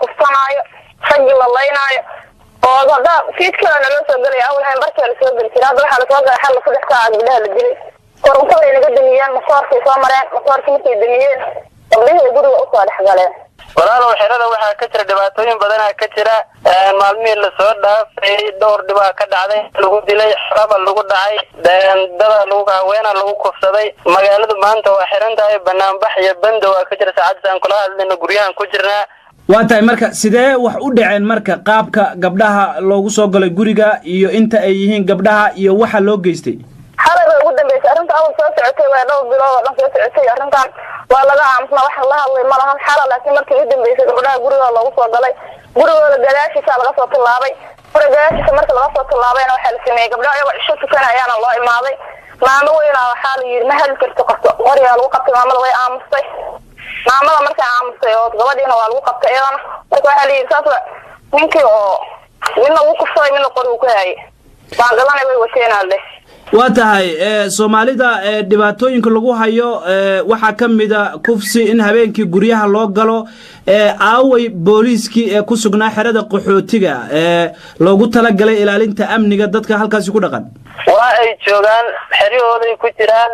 kufsanaayo raggi la leynayo oo hada fiidkana loo soo galay awal barkii la soo galay tirada waxa la soo galay xal 3 saac gabdhaha la dilay korontada inaga damiyeen masaarkay soo mareen masaarkii markay damiyeen gabdhaha guriga u soo dhaxgaleen walaalo xirada waxa ka jira dhibaatooyin badan ka jira maalmihi la soo dhaafay dhowr dhibaato ka dhacday lagu dilay xaraba lagu dhacay dada lagu haweenaa lagu kufsaday magaalada maanta waa xiran tahay banaanbax iyo bando waa ka jira saacad aan kula hadlayna guryahan ku jirnaa waa tahay marka sidee wax u dhaceen marka qaabka gabdhaha loogu soo galay guriga iyo inta ay yihiin gabdhaha iyo waxa loo geystay xalada ugu dambeysay arinta awal soo socotay waa dhowr bilood oo soo socotay arintan waa laga aamusna wax la hadlay ma lahan xalad laakiin markii ugu dambeysay gabdhaha guriga loogu soo galay gurigooda gadaashiisa laga soo tilaabay gadaashiisa marka laga soo tilaabayna waxa la sameeyay gabdhaha ayaga isha tukanayaan loo imaaday maamo weyn waxa la yiri ma hal karto qasto qoriga lagu qabtay maamada way aamustay maamada markay aamustay oo gabadhiina waa lagu qabtay iyadana marka waxa la yiri saas ninkii oo midna uu ku soo midna qori uu ku hayay baangalana way wateenaade waa tahay Soomaalida dhibaatooyinka lagu hayo waxa kamida kufsi in habeenkii guryaha loo galo aaway booliiskii ku sugnaa xirada qaxootiga loogu tala galay ilaalinta amniga dadka halkaas ku dhaqan waa ay joogan xiriyooday ku jiraan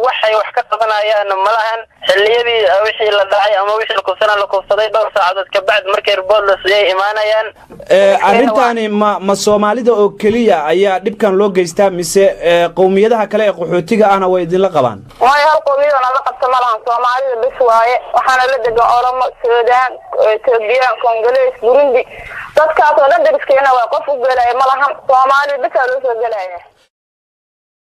waxay wax ka qabanayaan malahan xilliyadii wixii la dhacay ama wixii la kufsaday dhowr saacadood ka bacd markay report la siiyay imaanayaan arintani ma Soomaalida oo kaliya ayaa dhibkan loo geystaa mise qowmiyadaha kale ee qaxootiga ahna way idin la qabaan way hal qowmiyadana la qabta malahan Soomaalida bis waaye waxaana la degan Oromo Suudaan Itoobiya Congolese Burundi dadkaas oo dhan dadkeena waa qof u galay malahan Soomaalida bis loo soo galay